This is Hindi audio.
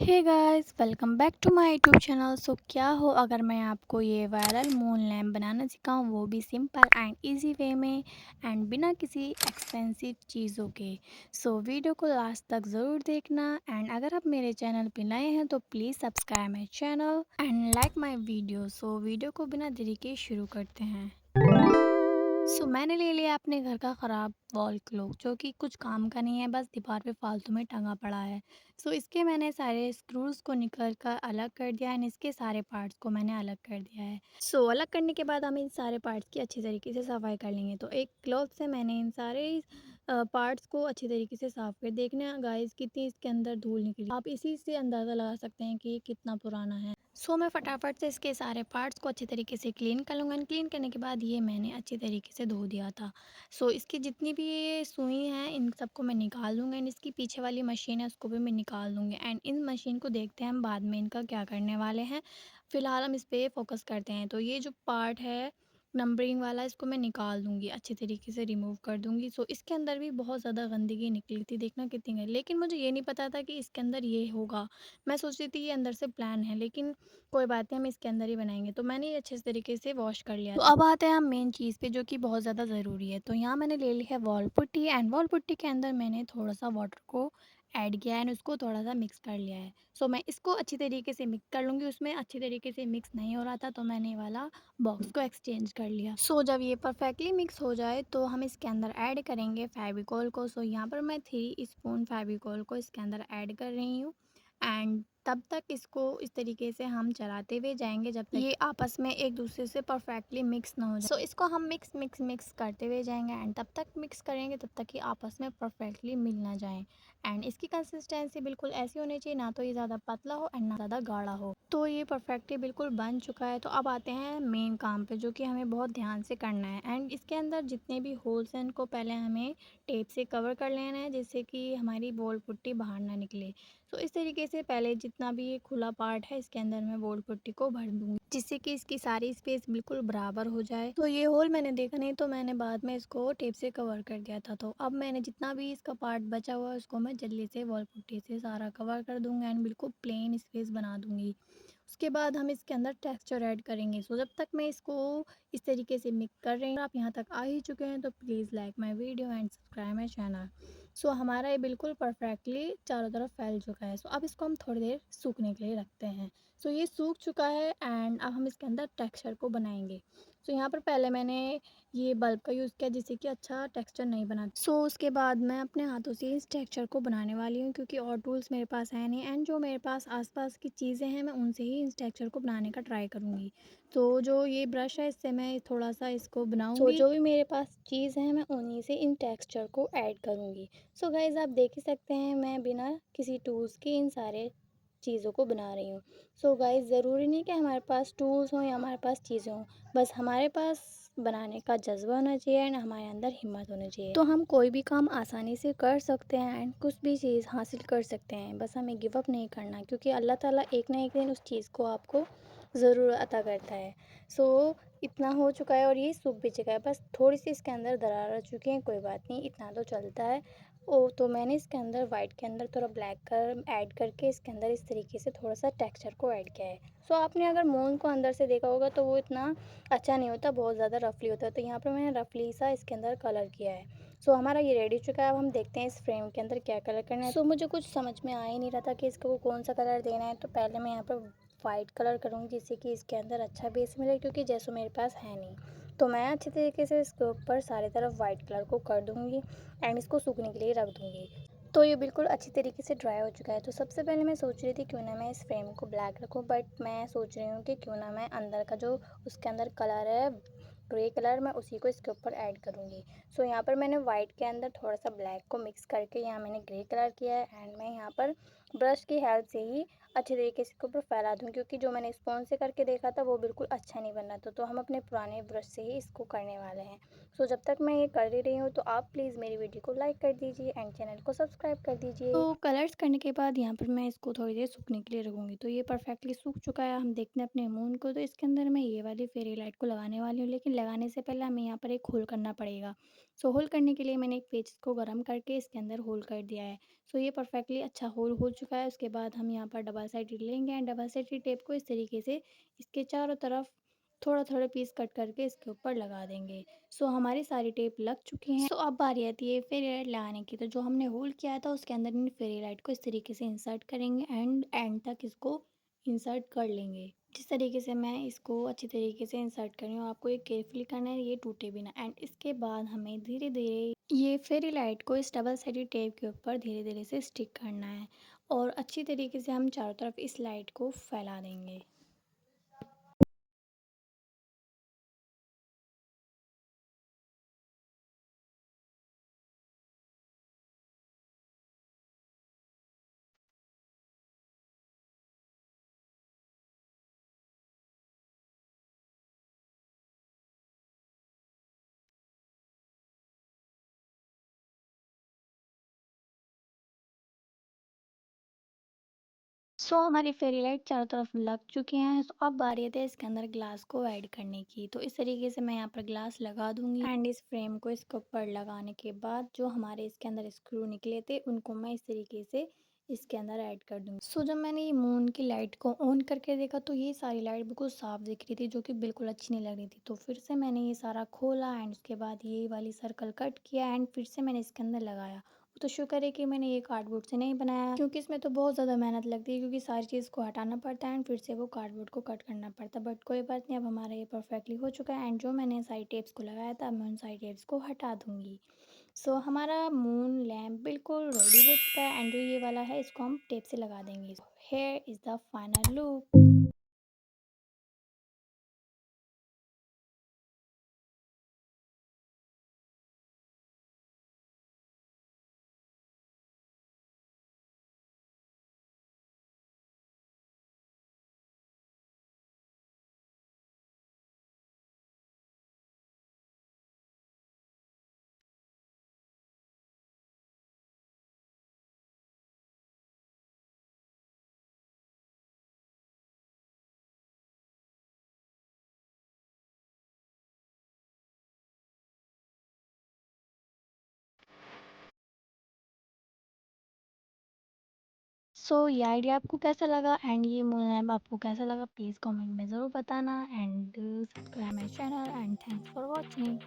Hey guys welcome back to my YouTube channel. So क्या हो अगर मैं आपको ये वायरल मून लैम्प बनाना सिखाऊं, वो भी सिंपल एंड इजी वे में एंड बिना किसी एक्सपेंसिव चीज़ों के। सो वीडियो को लास्ट तक ज़रूर देखना एंड अगर आप मेरे चैनल पे नए हैं तो please subscribe my channel and like my video. So video को बिना देरी के शुरू करते हैं। मैंने ले लिया अपने घर का ख़राब वॉल क्लॉक, जो कि कुछ काम का नहीं है, बस दीवार पे फालतू में टंगा पड़ा है। इसके मैंने सारे स्क्रूज़ को निकाल कर अलग कर दिया एंड इसके सारे पार्ट्स को मैंने अलग कर दिया है। अलग करने के बाद हम इन सारे पार्ट्स की अच्छी तरीके से सफाई कर लेंगे। तो एक क्लॉथ से मैंने इन सारे पार्ट्स को अच्छी तरीके से साफ़ कर देखना गाइस कितनी इसके अंदर धूल निकली। आप इसी से अंदाज़ा लगा सकते हैं कि ये कितना पुराना है। मैं फटाफट से इसके सारे पार्ट्स को अच्छे तरीके से क्लीन कर लूँगा एंड क्लीन करने के बाद ये मैंने अच्छी तरीके से धो दिया था। इसकी जितनी भी ये सुई हैं इन सबको मैं निकाल दूँगी एंड इसकी पीछे वाली मशीन है उसको भी मैं निकाल दूँगी एंड इन मशीन को देखते हैं हम बाद में इनका क्या करने वाले हैं। फ़िलहाल हम इस पे फ़ोकस करते हैं। तो ये जो पार्ट है नंबरिंग वाला, इसको मैं निकाल दूँगी, अच्छे तरीके से रिमूव कर दूँगी। इसके अंदर भी बहुत ज़्यादा गंदगी निकली थी, देखना कितनी गई, लेकिन मुझे ये नहीं पता था कि इसके अंदर ये होगा। मैं सोच रही थी ये अंदर से प्लान है, लेकिन कोई बात नहीं, हम इसके अंदर ही बनाएँगे। तो मैंने ये अच्छे से तरीके से वॉश कर लिया था। अब आते हैं हम मेन चीज़ पे, जो कि बहुत ज़्यादा ज़रूरी है। तो यहाँ मैंने ले ली है wall putty and wall putty के अंदर मैंने थोड़ा-सा वाटर को ऐड किया है एंड उसको थोड़ा-सा मिक्स कर लिया है। मैं इसको अच्छी तरीके से मिक्स कर लूँगी, उसमें अच्छी तरीके से मिक्स नहीं हो रहा था तो मैंने ये वाला बॉक्स को एक्सचेंज कर लिया। जब ये परफेक्टली मिक्स हो जाए तो हम इसके अंदर ऐड करेंगे फेविकोल को। यहाँ पर मैं 3 स्पून फेविकोल को इसके अंदर ऐड कर रही हूँ एंड तब तक इसको इस तरीके से हम चलाते हुए जाएंगे जब तक ये आपस में एक दूसरे से परफेक्टली मिक्स ना हो जाए। इसको हम मिक्स मिक्स मिक्स करते हुए जाएंगे एंड तब तक मिक्स करेंगे तब तक कि आपस में परफेक्टली मिल ना जाए एंड इसकी कंसिस्टेंसी बिल्कुल ऐसी होनी चाहिए, ना तो ये ज़्यादा पतला हो एंड ना ज़्यादा गाढ़ा हो। तो ये परफेक्टली बिल्कुल बन चुका है। तो अब आते हैं मेन काम पे, जो कि हमें बहुत ध्यान से करना है एंड इसके अंदर जितने भी होल्स हैं उनको पहले हमें टेप से कवर कर लेना है, जिससे कि हमारी बॉल पुट्टी बाहर ना निकले। इस तरीके से पहले जितना भी ये खुला पार्ट है इसके अंदर मैं बॉल पुट्टी को भर दूंगी, जिससे कि इसकी सारी स्पेस बिल्कुल बराबर हो जाए। ये होल मैंने देखा नहीं तो मैंने बाद में इसको टेप से कवर कर दिया था। तो अब मैंने जितना भी इसका पार्ट बचा हुआ है उसको मैं जल्दी से बॉल पुट्टी से सारा कवर कर दूंगा एंड बिल्कुल प्लेन स्पेस बना दूंगी। उसके बाद हम इसके अंदर टेक्सचर ऐड करेंगे। जब तक मैं इसको इस तरीके से मिक्स कर रही हूँ, आप यहाँ तक आ ही चुके हैं तो please like my video and subscribe my channel. हमारा ये बिल्कुल परफेक्टली चारों तरफ फैल चुका है। अब इसको हम थोड़ी देर सूखने के लिए रखते हैं। ये सूख चुका है एंड अब हम इसके अंदर टेक्सचर को बनाएंगे। यहाँ पर पहले मैंने ये बल्ब का यूज़ किया, जिससे कि अच्छा टेक्सचर नहीं बना। उसके बाद मैं अपने हाथों से इस टेक्सचर को बनाने वाली हूँ, क्योंकि और टूल्स मेरे पास है नहीं एंड जो मेरे पास आसपास की चीज़ें हैं मैं उनसे ही इस टेक्सचर को बनाने का ट्राई करूँगी। जो ये ब्रश है इससे मैं थोड़ा-सा इसको बनाऊँगी। जो भी मेरे पास चीज़ है मैं उन्हीं से इन टेक्सचर को ऐड करूँगी। गाइज़ आप देख ही सकते हैं मैं बिना किसी टूल्स के इन सारे चीज़ों को बना रही हूँ। गाइज़ ज़रूरी नहीं कि हमारे पास टूल्स हों या हमारे पास चीज़ें हों, बस हमारे पास बनाने का जज़्बा होना चाहिए एंड हमारे अंदर हिम्मत होनी चाहिए। तो हम कोई भी काम आसानी से कर सकते हैं एंड कुछ भी चीज़ हासिल कर सकते हैं, बस हमें गिव अप नहीं करना, क्योंकि अल्लाह ताला एक ना एक दिन उस चीज़ को आपको ज़रूर अता करता है। इतना हो चुका है और ये सूख भी चुका है, बस थोड़ी-सी इसके अंदर दरार आ चुकी है, कोई बात नहीं, इतना तो चलता है। तो मैंने इसके अंदर वाइट के अंदर थोड़ा ब्लैक कलर ऐड करके इसके अंदर इस तरीके से थोड़ा-सा टेक्सचर को ऐड किया है। आपने अगर मून को अंदर से देखा होगा तो वो इतना अच्छा नहीं होता, बहुत ज़्यादा रफली होता है। तो यहाँ पर मैंने रफली सा इसके अंदर कलर किया है। हमारा ये रेडी हो चुका है। अब हम देखते हैं इस फ्रेम के अंदर क्या कलर करना है। मुझे कुछ समझ में आ ही नहीं रहा था कि इसको कौन-सा कलर देना है, तो पहले मैं यहाँ पर वाइट कलर करूँगी, जिससे कि इसके अंदर अच्छा बेस मिले, क्योंकि जैसो मेरे पास है नहीं। तो मैं अच्छे तरीके से इसके ऊपर सारी तरफ वाइट कलर को कर दूँगी एंड इसको सूखने के लिए रख दूँगी। ये बिल्कुल अच्छी तरीके से ड्राई हो चुका है। सबसे पहले मैं सोच रही थी क्यों ना मैं इस फ्रेम को ब्लैक रखूँ, बट मैं सोच रही हूँ कि क्यों ना मैं अंदर का जो उसके अंदर कलर है ग्रे कलर, मैं उसी को इसके ऊपर ऐड करूँगी। यहाँ पर मैंने वाइट के अंदर थोड़ा-सा ब्लैक को मिक्स करके यहाँ मैंने ग्रे कलर किया है एंड मैं यहाँ पर ब्रश की हेल्प से ही अच्छे तरीके से इसके ऊपर फैला दूँ, क्योंकि जो मैंने स्पॉन्ज से करके देखा था वो बिल्कुल अच्छा नहीं बन रहा था। हम अपने पुराने ब्रश से ही इसको करने वाले हैं। जब तक मैं ये कर ही रही हूँ तो आप प्लीज़ मेरी वीडियो को लाइक कर दीजिए एंड चैनल को सब्सक्राइब कर दीजिए। कलर्स करने के बाद यहाँ पर मैं इसको थोड़ी देर सूखने के लिए रखूँगी। ये परफेक्टली सूख चुका है। हम देखते हैं अपने मून को। इसके अंदर मैं ये वाली फेरी लाइट को लगाने वाली हूँ, लेकिन लगाने से पहले हमें यहाँ पर एक होल करना पड़ेगा। सो होल करने के लिए मैंने एक पेच को गर्म करके इसके अंदर होल कर दिया है। सो ये परफेक्टली अच्छा होल हो चुका है। उसके बाद हम यहाँ पर डबल साइडेड लेंगे एंड डबल साइडेड टेप को इस तरीके से इसके चारों तरफ थोड़ा थोड़ा पीस कट करके इसके ऊपर लगा देंगे। सो हमारी सारी टेप लग चुकी हैं। सो अब बारी आती है फेरी लाइट लगाने की। तो जो हमने होल किया था उसके अंदर इन फेरी लाइट को इस तरीके से इंसर्ट करेंगे एंड एंड तक इसको इंसर्ट कर लेंगे। जिस तरीके से मैं इसको अच्छी तरीके से इंसर्ट कर रही हूँ, आपको ये केयरफुली करना है, ये टूटे भी ना। एंड इसके बाद हमें धीरे धीरे ये फेरी लाइट को इस डबल साइडेड टेप के ऊपर धीरे धीरे से स्टिक करना है और अच्छी तरीके से हम चारों तरफ इस लाइट को फैला देंगे। सो हमारी फेरी लाइट चारों तरफ लग चुकी हैं। तो अब बारी आती है इसके अंदर ग्लास को ऐड करने की। तो इस तरीके से मैं यहाँ पर ग्लास लगा दूंगी एंड इस फ्रेम को इसके ऊपर लगाने के बाद जो हमारे इसके अंदर स्क्रू निकले थे उनको मैं इस तरीके से इसके अंदर ऐड कर दूंगी। सो जब मैंने ये मून की लाइट को ऑन करके देखा तो ये सारी लाइट बिल्कुल साफ दिख रही थी, जो कि बिल्कुल अच्छी नहीं लग रही थी। तो फिर से मैंने ये सारा खोला एंड उसके बाद ये वाली सर्कल कट किया एंड फिर से मैंने इसके अंदर लगाया। तो शुक्र है कि मैंने ये कार्डबोर्ड से नहीं बनाया, क्योंकि इसमें तो बहुत ज़्यादा मेहनत लगती है, क्योंकि सारी चीज़ को हटाना पड़ता है एंड फिर से वो कार्डबोर्ड को कट करना पड़ता है। बट कोई बात नहीं, अब हमारा ये परफेक्टली हो चुका है एंड जो मैंने सारी टेप्स को लगाया था अब मैं उन सारी टेप्स को हटा दूंगी। सो हमारा मून लैम्प बिल्कुल रेडी हो चुका है एंड जो ये वाला है इसको हम टेप से लगा देंगे। Here is the final look. So ये आइडिया आपको कैसा लगा एंड ये मून लैम्प आपको कैसा लगा, प्लीज़ कमेंट में ज़रूर बताना and subscribe my channel and thanks for watching.